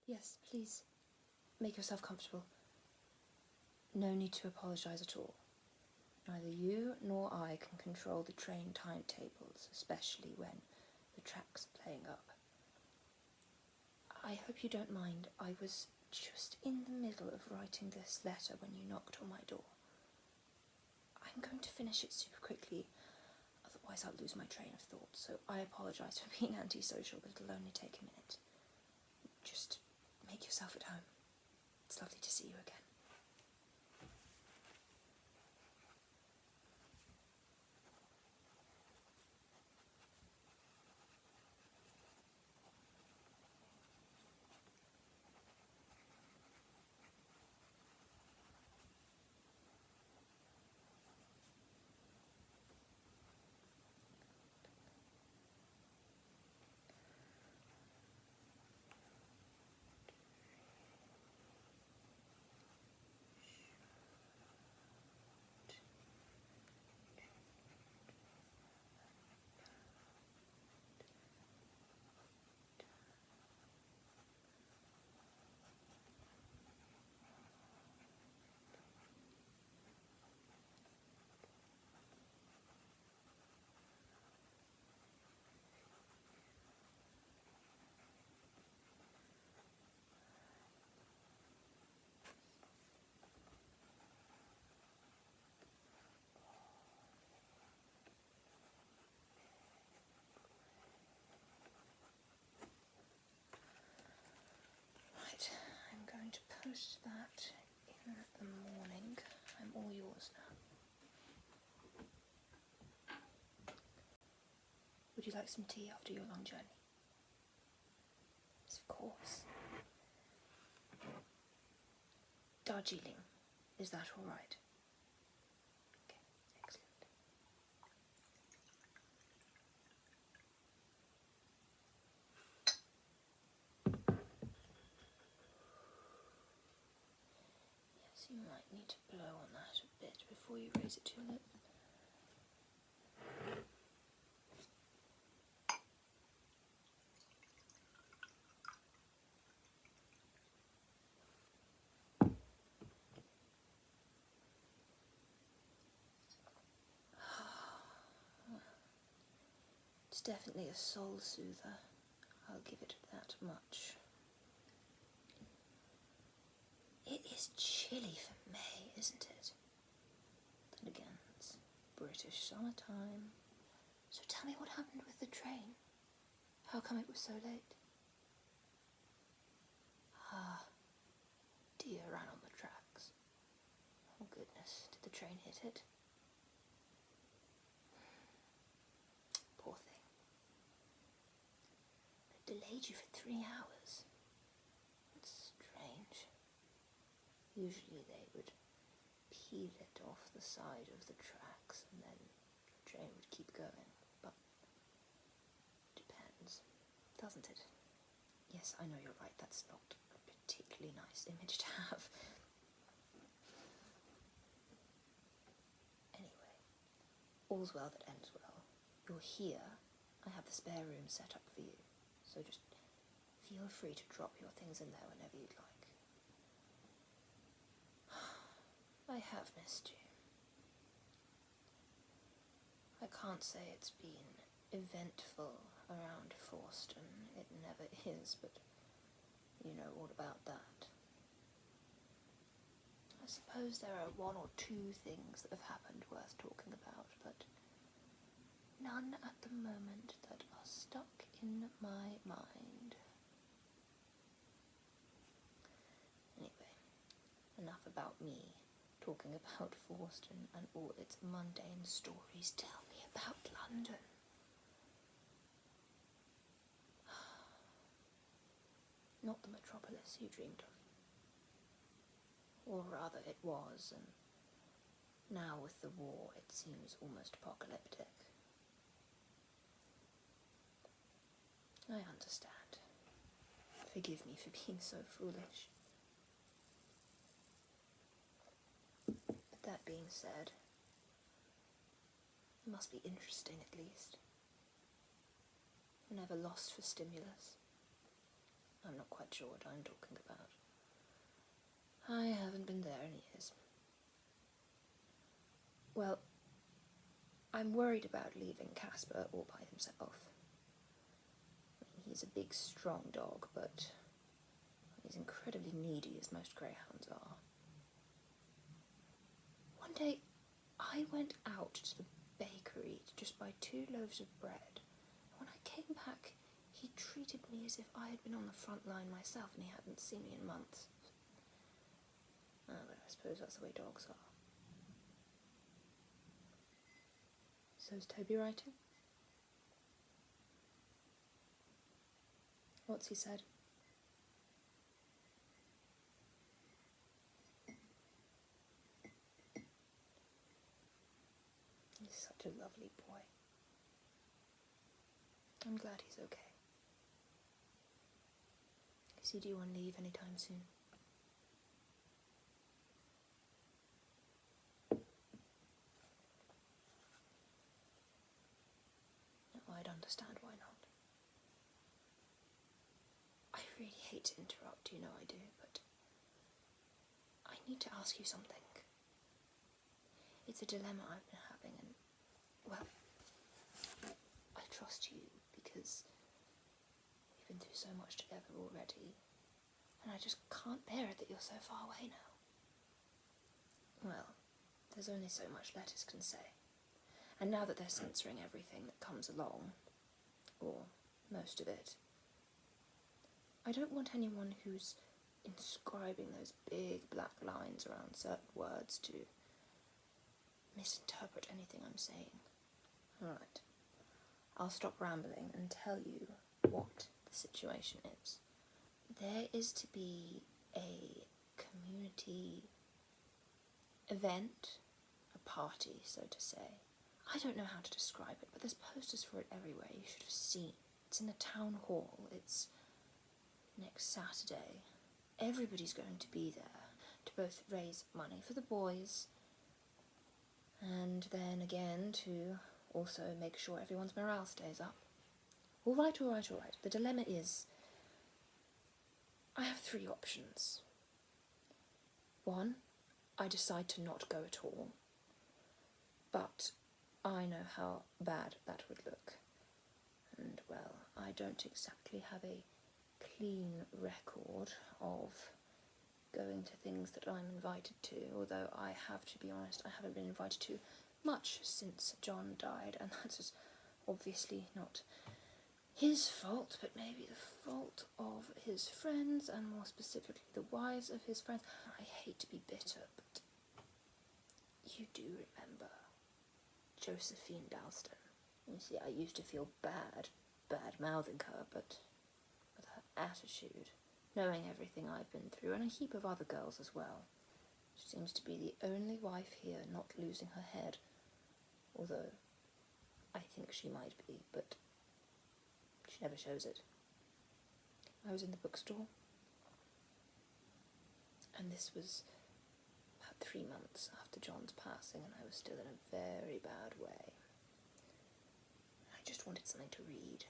Yes, please. Make yourself comfortable. No need to apologise at all. Neither you nor I can control the train timetables, especially when the track's playing up. I hope you don't mind. I was just in the middle of writing this letter when you knocked on my door. I'm going to finish it super quickly, otherwise I'll lose my train of thought, so I apologise for being antisocial, but it'll only take a minute. Just make yourself at home. It's lovely to see you again. Right, I'm going to post that in the morning. I'm all yours now. Would you like some tea after your long journey? Yes, of course. Darjeeling, is that all right? Okay, excellent. Yes, you might need to blow on that a bit before you raise it to your lip. It's definitely a soul soother. I'll give it that much. It is chilly for May, isn't it? Then again, it's British summertime. So tell me what happened with the train. How come it was so late? Ah, deer ran on the tracks. Oh goodness, did the train hit it? Poor thing. It delayed you for 3 hours. That's strange. Usually they would peel it off the side of the tracks and then the train would keep going, but depends, doesn't it? Yes, I know you're right, that's not a particularly nice image to have. Anyway, all's well that ends well. You're here, I have the spare room set up for you, so just feel free to drop your things in there whenever you'd like. I have missed you. I can't say it's been eventful around Forston. It never is, but you know all about that. I suppose there are 1 or 2 things that have happened worth talking about, but none at the moment that are stuck in my mind. Anyway, enough about me talking about Forston and all its mundane stories. Tell me about London. Not the metropolis you dreamed of. Or rather it was, and now with the war it seems almost apocalyptic. I understand. Forgive me for being so foolish. But that being said, it must be interesting at least. I'm never lost for stimulus. I'm not quite sure what I'm talking about. I haven't been there in years. Well, I'm worried about leaving Casper all by himself. I mean, he's a big, strong dog, but he's incredibly needy, as most greyhounds are. One day, I went out to the bakery to just buy 2 loaves of bread. When I came back, he treated me as if I had been on the front line myself and he hadn't seen me in months. Oh, but I suppose that's the way dogs are. So is Toby writing? What's he said? He's such a lovely boy. I'm glad he's okay. Is he due on leave anytime soon? No, I'd understand why not. I really hate to interrupt, you know I do, but I need to ask you something. It's a dilemma I've been having, and, well, I trust you because we've been through so much together already, and I just can't bear it that you're so far away now. Well, there's only so much letters can say, and now that they're censoring everything that comes along, or most of it, I don't want anyone who's inscribing those big black lines around certain words to misinterpret anything I'm saying. Alright, I'll stop rambling and tell you what the situation is. There is to be a community event, a party, so to say. I don't know how to describe it, but there's posters for it everywhere. You should have seen. It's in the town hall. It's next Saturday. Everybody's going to be there to both raise money for the boys and then again to also make sure everyone's morale stays up. All right. The dilemma is, I have 3 options. 1, I decide to not go at all, but I know how bad that would look. And, well, I don't exactly have a clean record of going to things that I'm invited to, although I have to be honest, I haven't been invited to much since John died, and that is obviously not his fault, but maybe the fault of his friends, and more specifically the wives of his friends. I hate to be bitter, but you do remember Josephine Dalston. You see, I used to feel bad-mouthing her, but with her attitude, knowing everything I've been through, and a heap of other girls as well, she seems to be the only wife here not losing her head, although I think she might be, but she never shows it. I was in the bookstore, and this was about 3 months after John's passing, and I was still in a very bad way. I just wanted something to read.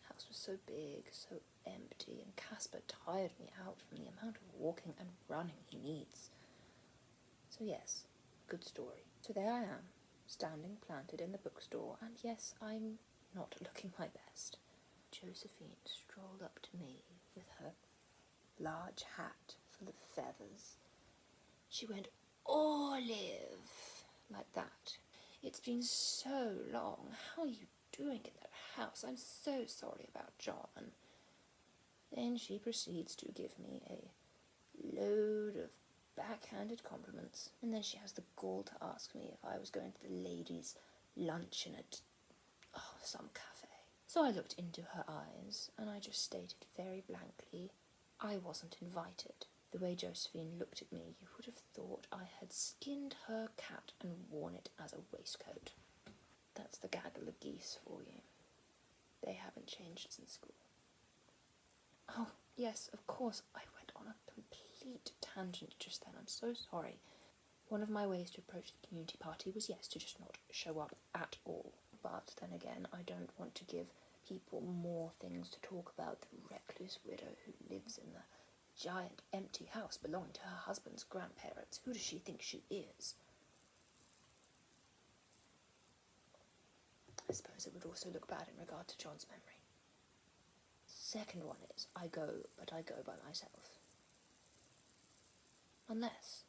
The house was so big, so empty, and Casper tired me out from the amount of walking and running he needs. So yes, good story. So there I am, standing planted in the bookstore, and yes, I'm not looking my best. Josephine strolled up to me with her large hat full of feathers. She went, "Olive," like that. "It's been so long. How are you doing in that house? I'm so sorry about John." Then she proceeds to give me a load of backhanded compliments, and then she has the gall to ask me if I was going to the ladies' luncheon at some cafe. So I looked into her eyes, and I just stated very blankly I wasn't invited. The way Josephine looked at me, you would have thought I had skinned her cat and worn it as a waistcoat. That's the gaggle of geese for you. They haven't changed since school. Oh, yes, of course, I went on a complete tangent just then. I'm so sorry. One of my ways to approach the community party was, yes, to just not show up at all. But then again, I don't want to give people more things to talk about. The recluse widow who lives in the giant empty house belonging to her husband's grandparents. Who does she think she is? I suppose it would also look bad in regard to John's memory. Second one is, I go, but I go by myself. Unless...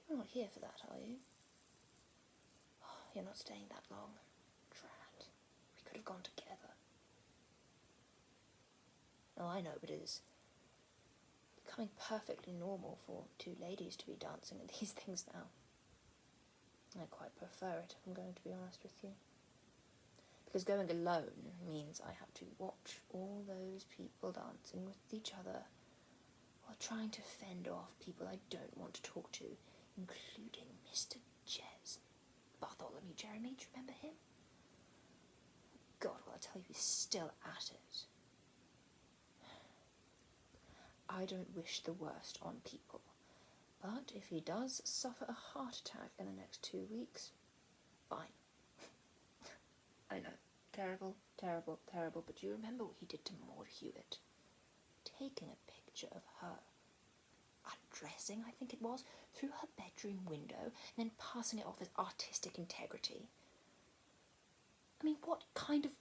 You're not here for that, are you? Oh, you're not staying that long. Drat. We could have gone together. Oh, I know, but it is becoming perfectly normal for two ladies to be dancing at these things now. I quite prefer it, if I'm going to be honest with you. Because going alone means I have to watch all those people dancing with each other while trying to fend off people I don't want to talk to, including Mr. Jez. Bartholomew Jeremy, do you remember him? God, will I tell you, he's still at it. I don't wish the worst on people, but if he does suffer a heart attack in the next 2 weeks, fine. I know, terrible, terrible, terrible, but do you remember what he did to Maud Hewitt? Taking a picture of her, undressing, I think it was, through her bedroom window, and then passing it off as artistic integrity. I mean, what kind of...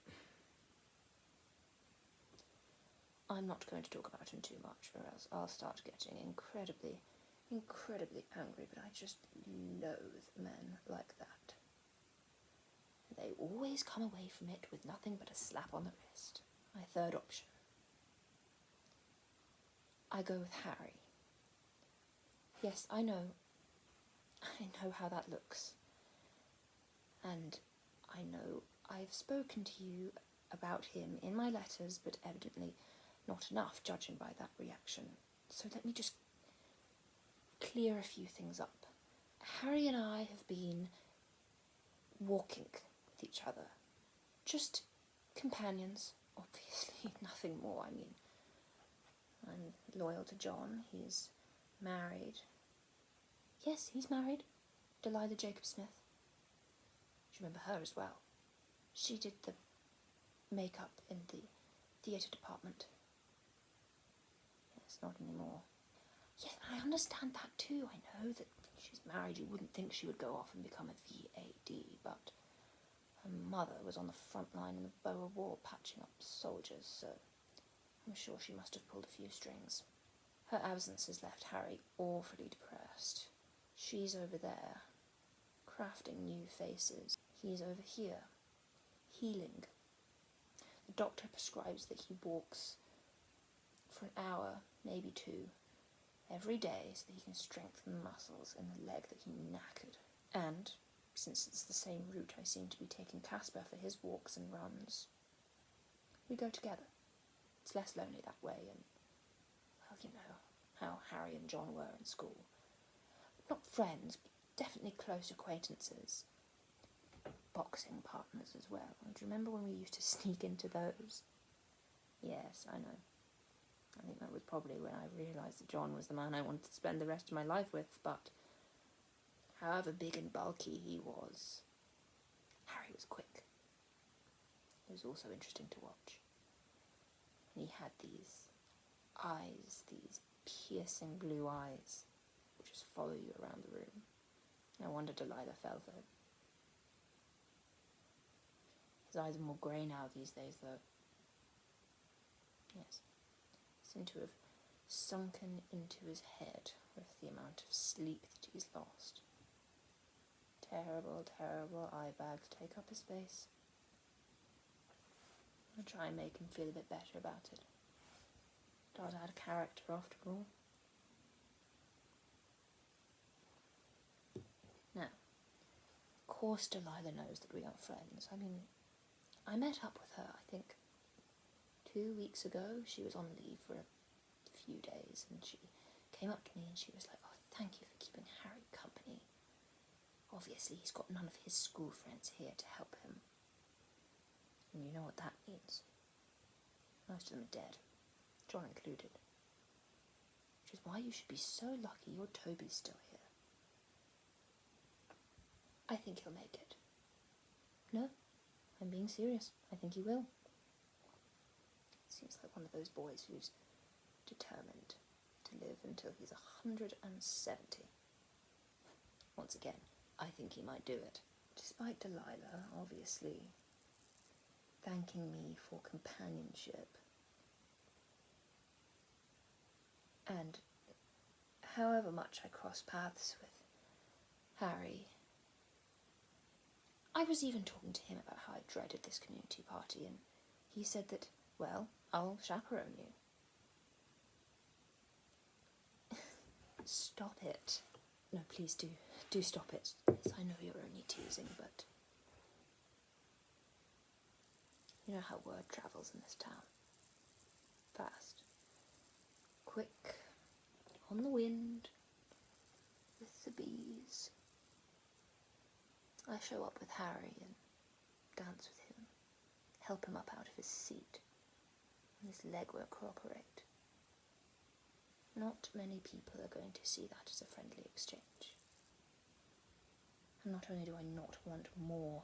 I'm not going to talk about him too much, or else I'll start getting incredibly, incredibly angry, but I just loathe men like that. They always come away from it with nothing but a slap on the wrist. My third option. I go with Harry. Yes, I know how that looks. And I know I've spoken to you about him in my letters, but evidently not enough, judging by that reaction. So let me just clear a few things up. Harry and I have been walking with each other. Just companions, obviously, nothing more. I mean, I'm loyal to John. He's married. Yes, he's married. Delilah Jacob Smith. Do you remember her as well? She did the makeup in the theatre department. Yes, not anymore. Yes, I understand that too. I know that she's married. You wouldn't think she would go off and become a VAD, but her mother was on the front line in the Boer War patching up soldiers, so I'm sure she must have pulled a few strings. Her absence has left Harry awfully depressed. She's over there, crafting new faces. He's over here, healing. The doctor prescribes that he walks for an hour, maybe 2, every day so that he can strengthen the muscles in the leg that he knackered. And, since it's the same route I seem to be taking Casper for his walks and runs, we go together. It's less lonely that way, and, well, you know how Harry and John were in school. Not friends, but definitely close acquaintances. Boxing partners as well. And do you remember when we used to sneak into those? Yes, I know. I think that was probably when I realised that John was the man I wanted to spend the rest of my life with, but however big and bulky he was, Harry was quick. He was also interesting to watch. And he had these eyes, these piercing blue eyes, which just follow you around the room. No wonder Delilah fell for him. His eyes are more grey now these days, though. Yes. Seem to have sunken into his head with the amount of sleep that he's lost. Terrible, terrible eye bags take up his space. I'll try and make him feel a bit better about it. Does add character after all. Now, of course Delilah knows that we are friends. I mean, I met up with her, I think, 2 weeks ago. She was on leave for a few days, and she came up to me and she was like, "Oh, thank you for keeping Harry company. Obviously, he's got none of his school friends here to help him." And you know what that means. Most of them are dead, John included. Which is why you should be so lucky your Toby's still here. I think he'll make it. No? I'm being serious. I think he will. Seems like one of those boys who's determined to live until he's 170. Once again, I think he might do it. Despite Delilah, obviously, thanking me for companionship, and however much I cross paths with Harry, I was even talking to him about how I dreaded this community party, and he said that, well, I'll chaperone you. Stop it. No, please do stop it. Yes, I know you're only teasing, but you know how word travels in this town. Fast. Quick. On the wind. With the bees. I show up with Harry and dance with him. Help him up out of his seat. And his leg won't cooperate. Not many people are going to see that as a friendly exchange. And not only do I not want more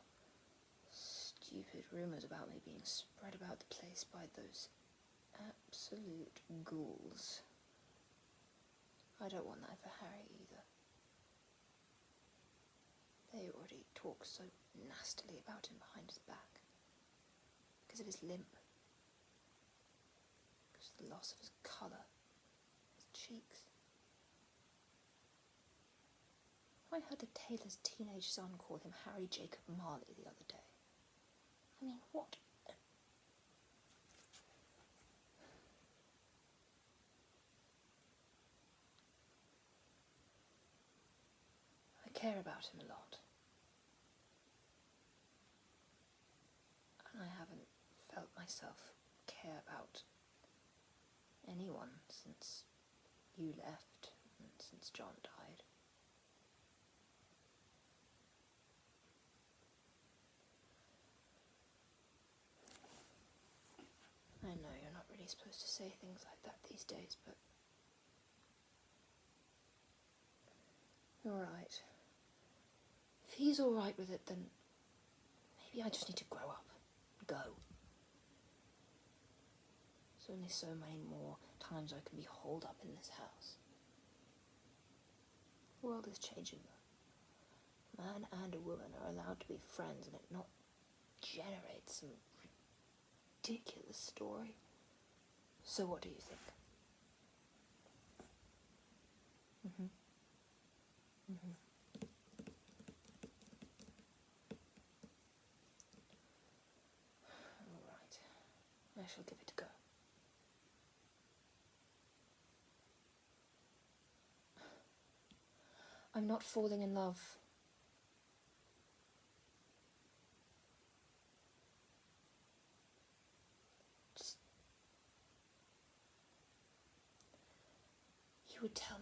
stupid rumours about me being spread about the place by those absolute ghouls, I don't want that for Harry either. They already talk so nastily about him behind his back. Because of his limp. Because of the loss of his colour. His cheeks. I heard a tailor's teenage son call him Harry Jacob Marley the other day. I mean, what? I care about him a lot. And I haven't felt myself care about anyone since you left and since John died. I know you're not really supposed to say things like that these days, but you're right. If he's alright with it, then maybe I just need to grow up. Go. There's only so many more times I can be holed up in this house. The world is changing, though. A man and a woman are allowed to be friends and it not generate some ridiculous story. So what do you think? All right. I shall give it a go. I'm not falling in love. Just... You would tell